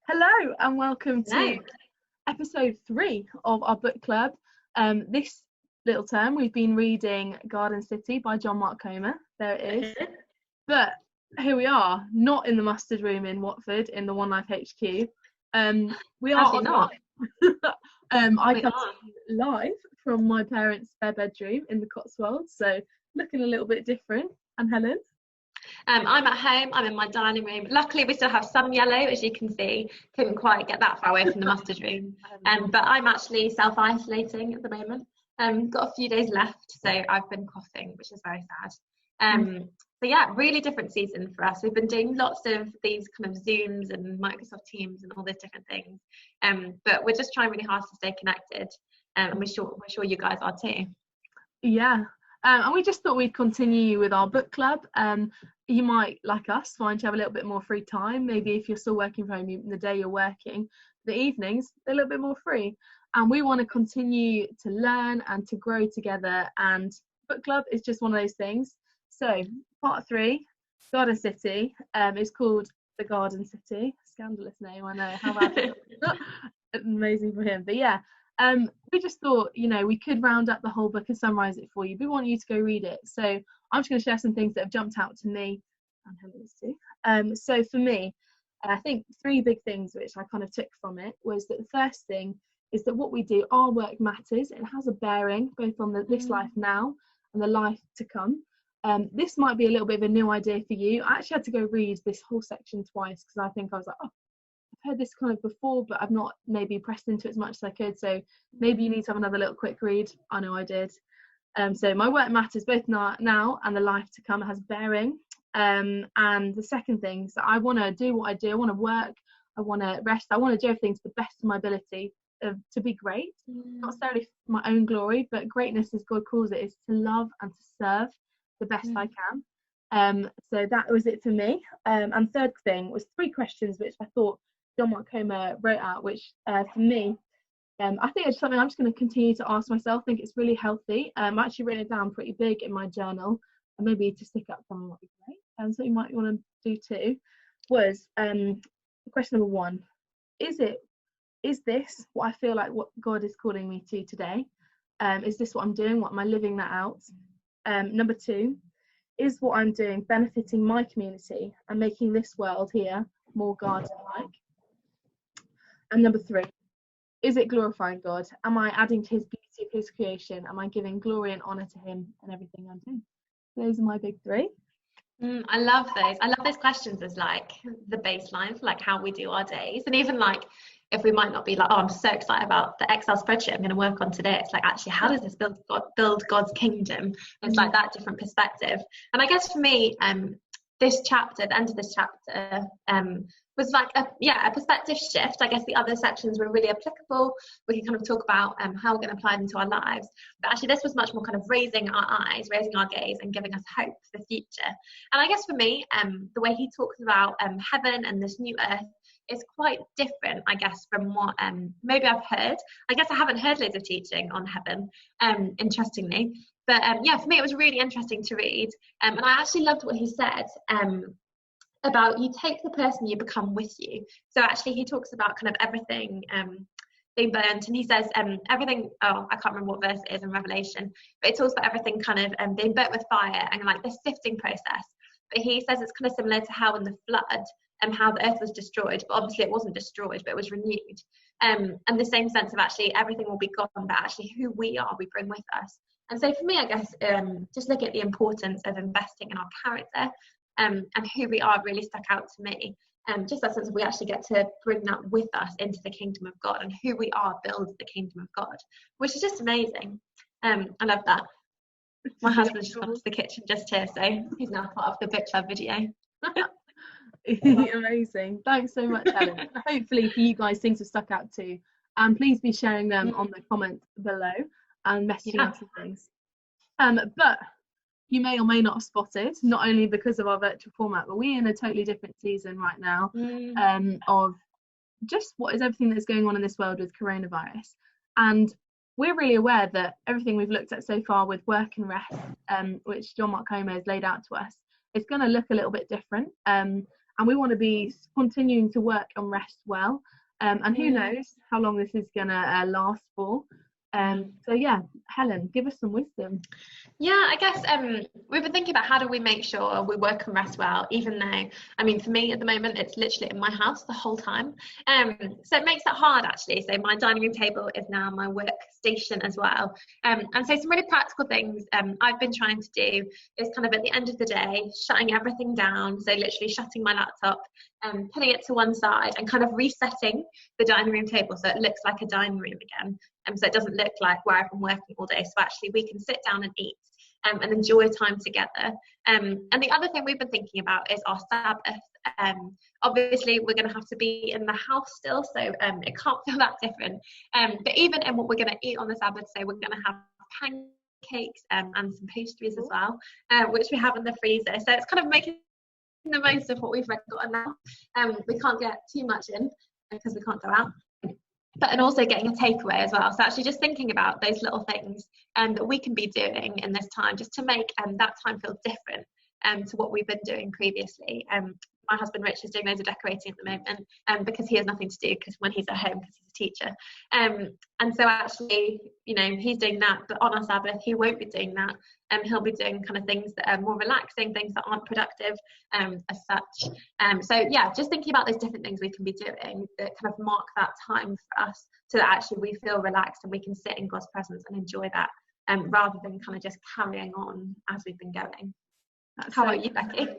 Hello and welcome Hello. to episode 3 of our book club. This little term we've been reading Garden City by John Mark Comer. There it is. But here we are, not in the mustard room in Watford in the Onelife HQ. We are Actually not. I We come are. to you live from my parents' spare bedroom in the Cotswolds, so looking a little bit different. And Helen? I'm at home. I'm in my dining room. Luckily, we still have some yellow, as you can see. Couldn't quite get that far away from the mustard room. But I'm actually self-isolating at the moment. Got a few days left, so I've been coughing, which is very sad. So yeah, really different season for us. We've been doing lots of these kind of Zooms and Microsoft Teams and all these different things. But we're just trying really hard to stay connected, and we're sure you guys are too. Yeah. And we just thought we'd continue with our book club. You might, like us, find you have a little bit more free time. Maybe if you're still working from home, the day you're working, the evenings, they're a little bit more free. And we want to continue to learn and to grow together. And book club is just one of those things. So part 3, Garden City, is called The Garden City. Scandalous name, I know. How about amazing for him. But yeah. We just thought, we could round up the whole book and summarise it for you. We want you to go read it. So I'm just going to share some things that have jumped out to me and Helen's too. So for me, I think 3 big things which I kind of took from it was that the first thing is that what we do, our work matters. It has a bearing both on this life now and the life to come. This might be a little bit of a new idea for you. I actually had to go read this whole section twice because I think I was like, heard this kind of before, but I've not maybe pressed into it as much as I could, so maybe you need to have another little quick read. I know I did. So my work matters both now and the life to come. It has bearing. And the second thing is that I want to do what I do. I want to work, I want to rest, I want to do everything to the best of my ability to be great, not necessarily for my own glory, but greatness, as God calls it, is to love and to serve the best I can. So that was it for me. And third thing was 3 questions which I thought John Mark Comer wrote out, which for me, I think it's something I'm just going to continue to ask myself. I think it's really healthy. I'm actually written it down pretty big in my journal, and maybe to stick up something might be great. So you might want to do too. Was question number 1: Is this what I feel like what God is calling me to today? Is this what I'm doing? What am I living that out? Number 2: Is what I'm doing benefiting my community and making this world here more garden-like? And number 3: is it glorifying God? Am I adding to his beauty of his creation? Am I giving glory and honour to him in everything I'm doing? Those are my big 3. I love those. I love those questions as like the baseline for like how we do our days. And even like if we might not be like, oh, I'm so excited about the Excel spreadsheet I'm going to work on today. It's like, actually, how does this build God's kingdom? It's like that different perspective. And I guess for me, this chapter, the end of this chapter, was like a perspective shift. I guess the other sections were really applicable. We can kind of talk about how we're going to apply them to our lives. But actually, this was much more kind of raising our eyes, raising our gaze, and giving us hope for the future. And I guess for me, the way he talks about heaven and this new earth is quite different, I guess, from what maybe I've heard. I guess I haven't heard loads of teaching on heaven, interestingly. But yeah, for me, it was really interesting to read. And I actually loved what he said about you take the person you become with you. So actually, he talks about kind of everything being burnt. And he says everything, I can't remember what verse it is in Revelation, but it talks about everything kind of being burnt with fire and like this sifting process. But he says it's kind of similar to how in the flood and how the earth was destroyed, but obviously it wasn't destroyed, but it was renewed. And the same sense of actually everything will be gone, but actually who we are, we bring with us. And so for me, I guess, just look at the importance of investing in our character and who we are really stuck out to me. Just that sense of we actually get to bring that with us into the kingdom of God, and who we are builds the kingdom of God, which is just amazing. I love that. My husband's just come to the kitchen just here, so he's now part of the book club video. Amazing. Thanks so much, Helen. Hopefully for you guys things have stuck out too, and please be sharing them on the comments below and messaging us and things. But you may or may not have spotted, not only because of our virtual format, but we're in a totally different season right now of just what is everything that's going on in this world with coronavirus. And we're really aware that everything we've looked at so far with work and rest, which John Mark Comer has laid out to us, it's going to look a little bit different. and we want to be continuing to work and rest well. And who knows how long this is gonna last for. So yeah, Helen, give us some wisdom. Yeah, I guess we've been thinking about how do we make sure we work and rest well, even though, I mean, for me at the moment, it's literally in my house the whole time. So it makes it hard, actually. So my dining room table is now my workstation as well. And so some really practical things I've been trying to do is kind of at the end of the day, shutting everything down. So literally shutting my laptop, putting it to one side and kind of resetting the dining room table so it looks like a dining room again. So it doesn't look like where I've been working all day. So actually we can sit down and eat and enjoy time together. And the other thing we've been thinking about is our Sabbath. Obviously, we're going to have to be in the house still, so it can't feel that different. But even in what we're going to eat on the Sabbath, so we're going to have pancakes and some pastries as well, which we have in the freezer. So it's kind of making the most of what we've got now. We can't get too much in because we can't go out. But and also getting a takeaway as well. So actually just thinking about those little things that we can be doing in this time just to make that time feel different to what we've been doing previously. My husband Rich is doing loads of decorating at the moment because he has nothing to do because when he's at home because he's a teacher. And so actually, you know, he's doing that, but on our Sabbath he won't be doing that. He'll be doing kind of things that are more relaxing, things that aren't productive as such. So yeah, just thinking about those different things we can be doing that kind of mark that time for us so that actually we feel relaxed and we can sit in God's presence and enjoy that rather than kind of just carrying on as we've been going. How about you, Becky?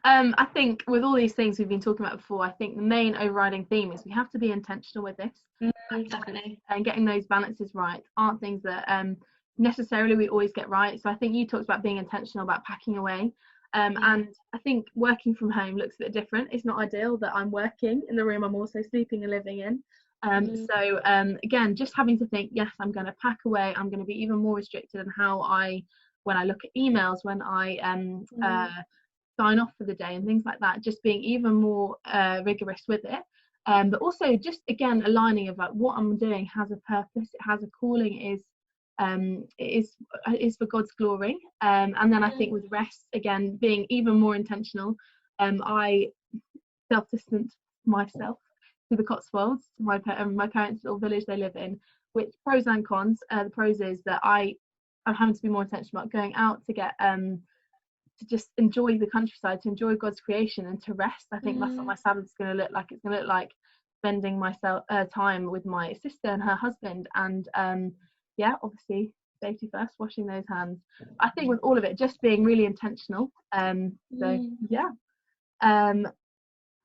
I think with all these things we've been talking about before, I think the main overriding theme is we have to be intentional with this. Definitely. And getting those balances right aren't things that necessarily we always get right. So I think you talked about being intentional about packing away. And I think working from home looks a bit different. It's not ideal that I'm working in the room I'm also sleeping and living in. So again, just having to think, yes, I'm going to pack away. I'm going to be even more restricted in when I look at emails, when I sign off for the day and things like that, just being even more rigorous with it. But also just again aligning of like what I'm doing has a purpose, it has a calling, it is for God's glory. And then I think with rest, again, being even more intentional. I self-distanced myself to the Cotswolds, to my parents' little village they live in, which pros and cons. The pros is that I'm having to be more intentional about going out to get to just enjoy the countryside, to enjoy God's creation and to rest. I think that's what my Sabbath's going to look like. It's going to look like spending myself time with my sister and her husband, and yeah, obviously safety first, washing those hands. I think with all of it, just being really intentional. So yeah,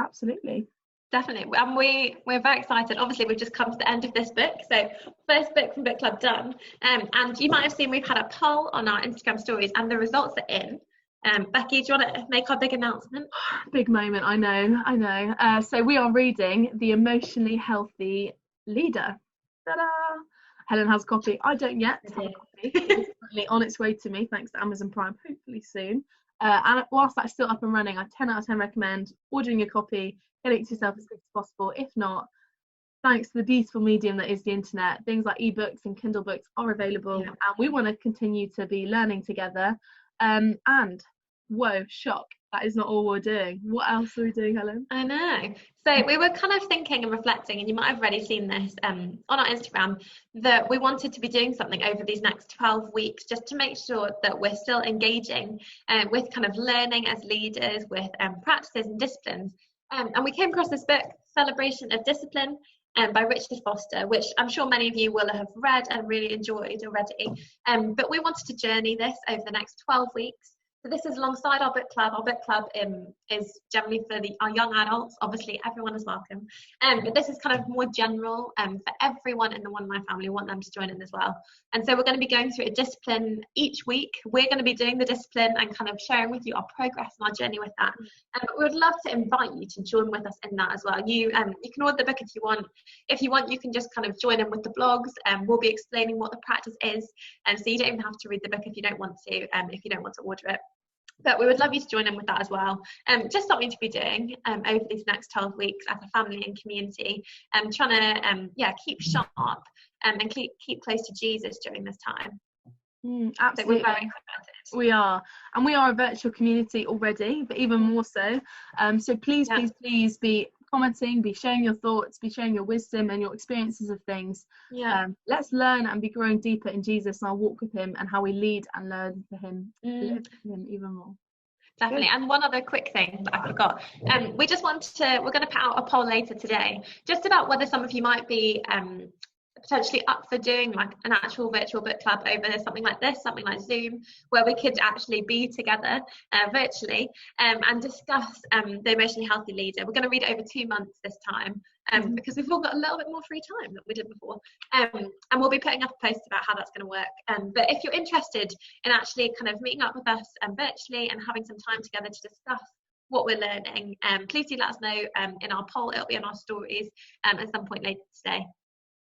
absolutely. Definitely, and we're very excited. Obviously, we've just come to the end of this book, so first book from book club done. And you might have seen we've had a poll on our Instagram stories, and the results are in. Becky, do you want to make our big announcement? Big moment, I know. So we are reading The Emotionally Healthy Leader. Ta-da! Helen has a copy. I don't yet have a copy. It's currently on its way to me, thanks to Amazon Prime, hopefully soon. And whilst that's still up and running, I 10 out of 10 recommend ordering your copy, getting it to yourself as quick as possible. If not, thanks to the beautiful medium that is the internet, things like ebooks and Kindle books are available, and we want to continue to be learning together. And whoa, shock, that is not all we're doing. What else are we doing, Helen? I know. So we were kind of thinking and reflecting, and you might have already seen this on our Instagram, that we wanted to be doing something over these next 12 weeks just to make sure that we're still engaging with kind of learning as leaders, with practices and disciplines. And we came across this book, Celebration of Discipline, by Richard Foster, which I'm sure many of you will have read and really enjoyed already. But we wanted to journey this over the next 12 weeks. So this is alongside our book club. Our book club is generally for our young adults. Obviously, everyone is welcome. But this is kind of more general for everyone in the One Life family. We want them to join in as well. And so we're going to be going through a discipline each week. We're going to be doing the discipline and kind of sharing with you our progress and our journey with that. But we would love to invite you to join with us in that as well. You can order the book if you want. If you want, you can just kind of join in with the blogs. We'll be explaining what the practice is. And so you don't even have to read the book if you don't want to, if you don't want to order it. But we would love you to join in with that as well. Just something to be doing over these next 12 weeks as a family and community, trying to keep sharp and keep close to Jesus during this time. So we're Absolutely. very excited. We are, and we are a virtual community already, but even more so. So please, Yeah. please, please be commenting, be sharing your thoughts, be sharing your wisdom and your experiences of things. Yeah. Let's learn and be growing deeper in Jesus and our walk with Him, and how we lead and learn for Him, live for Him even more. Definitely. Good. And one other quick thing that I forgot. We're going to put out a poll later today, just about whether some of you might be potentially up for doing like an actual virtual book club over something like this, something like Zoom, where we could actually be together virtually and discuss the emotionally healthy leader. We're going to read it over 2 months this time because we've all got a little bit more free time than we did before. And we'll be putting up a post about how that's going to work. But if you're interested in actually kind of meeting up with us virtually and having some time together to discuss what we're learning, please do let us know in our poll. It'll be on our stories at some point later today.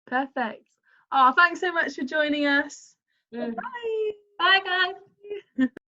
Perfect. Oh, thanks so much for joining us. Bye. Bye. Bye, guys.